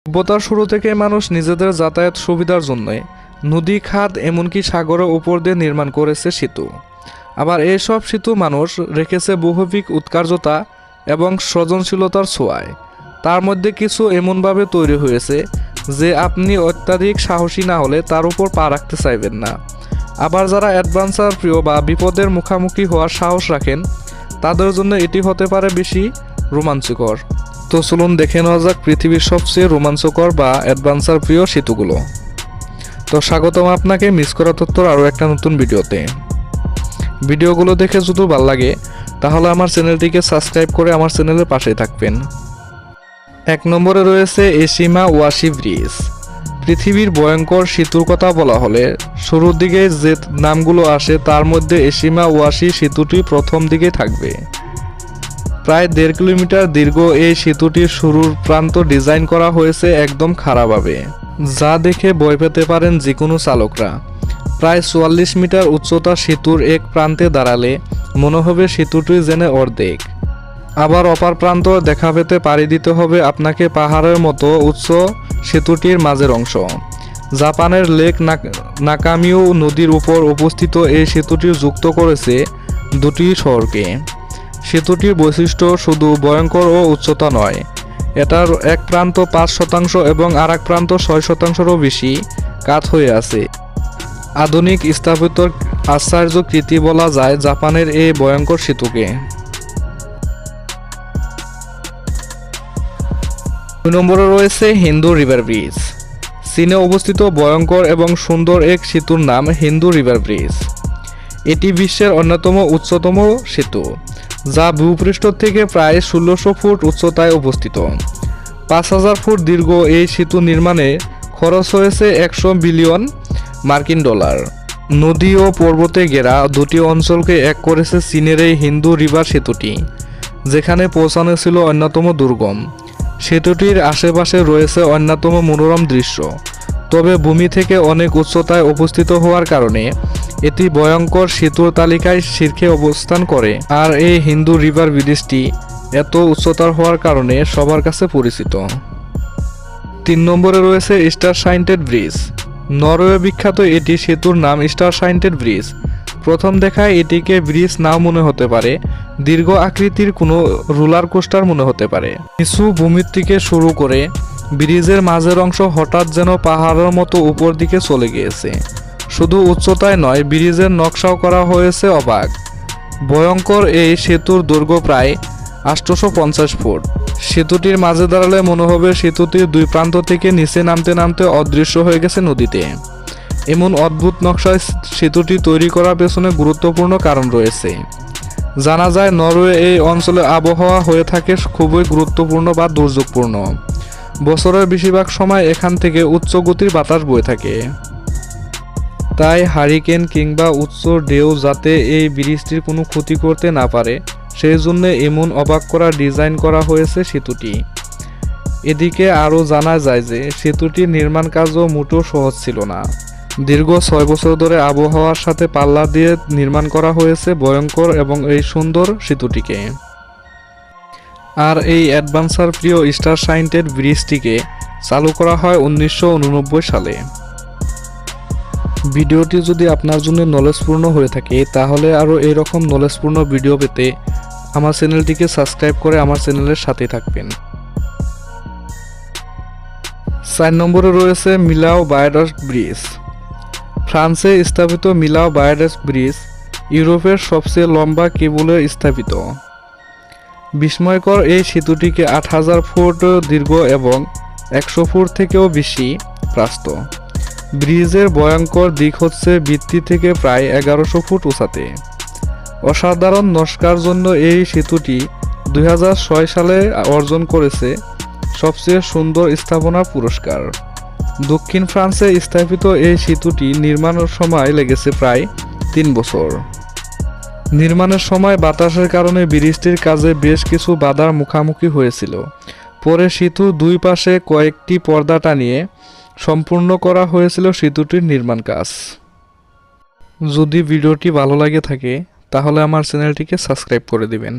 সভ্যতার শুরু থেকে মানুষ নিজেদের যাতায়াত সুবিধার জন্য নদী, খাদ, এমনকি সাগরের উপর দিয়ে নির্মাণ করেছে সেতু। আবার এইসব সেতু মানুষ রেখেছে বৈপ্লবিক উৎকর্ষতা এবং সৃজনশীলতার ছোঁয়ায়। তার মধ্যে কিছু এমনভাবে তৈরি হয়েছে যে আপনি অত্যাধিক সাহসী না হলে তার উপর পা রাখতে চাইবেন না। আবার যারা অ্যাডভেঞ্চার প্রিয় বা বিপদের মুখোমুখি হওয়ার সাহস রাখেন, তাদের জন্য এটি হতে পারে বেশি রোমাঞ্চকর। তো চলুন দেখে নেওয়া যাক পৃথিবীর সবচেয়ে রোমাঞ্চকর বা অ্যাডভেঞ্চার প্রিয় সেতুগুলো। তো স্বাগতম আপনাকে মিস করা তথ্যর আরও একটা নতুন ভিডিওতে। ভিডিওগুলো দেখে যদি ভালো লাগে তাহলে আমার চ্যানেলটিকে সাবস্ক্রাইব করে আমার চ্যানেলের পাশেই থাকবেন। 1 নম্বরে রয়েছে এশিমা ওয়াশি ব্রিজ। পৃথিবীর ভয়ঙ্কর সেতুর কথা বলা হলে শুরুর দিকে যে নামগুলো আসে তার মধ্যে এশিমা ওয়াশি সেতুটি প্রথম দিকে থাকবে। প্রায় 1.5 কিলোমিটার দীর্ঘ এই সেতুটির শুরুর প্রান্ত ডিজাইন করা হয়েছে একদম খাড়াভাবে, যা দেখে ভয় পেতে পারেন যে কোনো চালকরা। প্রায় 44 মিটার উচ্চতা সেতুর এক প্রান্তে দাঁড়ালে মনে হবে সেতুটি যেন অর্ধেক। আবার অপর প্রান্ত দেখা পেতে পাড়ি দিতে হবে আপনাকে পাহাড়ের মতো উচ্চ সেতুটির মাঝের অংশ। জাপানের লেক নাকামিউ নদীর উপর অবস্থিত এই সেতুটি যুক্ত করেছে দুটি শহরকে। সেতুটির বৈশিষ্ট্য শুধু ভয়ঙ্কর ও উচ্চতা নয়, এটার এক প্রান্ত 5% এবং আর এক প্রান্ত 6%-রও বেশি কাত হয়ে আছে। আধুনিক স্থাপত্যের আশ্চর্য কৃতি বলা যায় জাপানের এই ভয়ঙ্কর সেতুকে। 2 নম্বরে রয়েছে হিন্দু রিভার ব্রিজ। চীনে অবস্থিত ভয়ঙ্কর এবং সুন্দর এক সেতুর নাম হিন্দু রিভার ব্রিজ। এটি বিশ্বের অন্যতম উচ্চতম সেতু, যা ভূপৃষ্ঠ থেকে প্রায় 1600 ফুট উচ্চতায় অবস্থিত। 5000 ফুট দীর্ঘ এই সেতু নির্মাণে খরচ হয়েছে 100 বিলিয়ন মার্কিন ডলার। নদী ও পর্বতে ঘেরা দুটি অঞ্চলকে এক করেছে চীনের এই হিন্দু রিভার সেতুটি, যেখানে পৌঁছানো ছিল অন্যতম দুর্গম। সেতুটির আশেপাশে রয়েছে অন্যতম মনোরম দৃশ্য, তবে ভূমি থেকে অনেক উচ্চতায় অবস্থিত হওয়ার কারণে এটি ভয়ঙ্কর সেতুর তালিকায় শীর্ষে অবস্থান করে। আর এই হিন্দু রিভার ব্রিজটি এত উচ্চতার হওয়ার কারণে সবার কাছে পরিচিত। 3 নম্বরে রয়েছে স্টার সাইন্টেড ব্রিজ। নরওয়ে বিখ্যাত এটি সেতুর নাম স্টার সাইন্টেড ব্রিজ। প্রথম দেখায় এটিকে ব্রিজ নাও মনে হতে পারে, দীর্ঘ আকৃতির কোনো রোলার কোস্টার মনে হতে পারে। নিচু ভূমির থেকে শুরু করে ব্রিজের মাঝের অংশ হঠাৎ যেন পাহাড়ের মতো উপর দিকে চলে গিয়েছে। শুধু উচ্চতায় নয়, ব্রিজের নকশাও করা হয়েছে অবাক। ভয়ঙ্কর এই সেতুর দৈর্ঘ্য প্রায় 850 ফুট। সেতুটির মাঝে দাঁড়ালে মনে হবে সেতুটির দুই প্রান্ত থেকে নিচে নামতে নামতে অদৃশ্য হয়ে গেছে নদীতে। এমন অদ্ভুত নকশায় সেতুটি তৈরি করার পেছনে গুরুত্বপূর্ণ কারণ রয়েছে। জানা যায় নরওয়ে এই অঞ্চলে আবহাওয়া হয়ে থাকে খুবই গুরুত্বপূর্ণ বা দুর্যোগপূর্ণ। বছরের বেশিরভাগ সময় এখান থেকে উচ্চ গতির বাতাস বয়ে থাকে। তাই হারিকেন কিংবা উচ্চ ঢেউ যাতে এই ব্রিজটির কোনো ক্ষতি করতে না পারে, সেই জন্য এমন অবাক করা ডিজাইন করা হয়েছে সেতুটি। এদিকে আরও জানা যায় যে সেতুটির নির্মাণ কাজও মোটেও সহজ ছিল না। দীর্ঘ 6 বছর ধরে আবহাওয়ার সাথে পাল্লা দিয়ে নির্মাণ করা হয়েছে ভয়ঙ্কর এবং এই সুন্দর সেতুটিকে। আর এই অ্যাডভেঞ্চার প্রিয় স্টার সাইন্টেড ব্রিজটিকে চালু করা হয় 1989 সালে। ভিডিওটি যদি আপনার জন্য নলেজপূর্ণ হয়ে থাকে তাহলে আরও এরকম নলেজপূর্ণ ভিডিও পেতে আমার চ্যানেলটিকে সাবস্ক্রাইব করে আমার চ্যানেলের সাথে থাকবেন। 4 নম্বরে রয়েছে মিলাও ভায়াডাক্ট ব্রিজ। ফ্রান্সে স্থাপিত মিলাও ভায়াডাক্ট ব্রিজ ইউরোপের সবচেয়ে লম্বা কেবলে স্থাপিত। বিস্ময়কর এই সেতুটিকে 8000 ফুট দীর্ঘ এবং 100 ফুট থেকেও বেশি প্রস্থ। ব্রিজের ভয়ঙ্কর দিক হচ্ছে ভিত্তি থেকে প্রায় 1100 ফুট উঁচাতে। অসাধারণ নকশার জন্য এই সেতুটি 2006 সালে অর্জন করেছে সবচেয়ে সুন্দর স্থাপনা পুরস্কার। দক্ষিণ ফ্রান্সে স্থাপিত এই সেতুটি নির্মাণের সময় লেগেছে প্রায় 3 বছর। নির্মাণের সময় বাতাসের কারণে ব্রিজটির কাজে বেশ কিছু বাধার মুখোমুখি হয়েছিল। পরে সেতুর দুই পাশে কয়েকটি পর্দা টানিয়ে সম্পূর্ণ করা হয়েছিল সেতুটির নির্মাণ কাজ। যদি ভিডিওটি ভালো লাগে থাকে তাহলে আমার চ্যানেলটিকে সাবস্ক্রাইব করে দিবেন।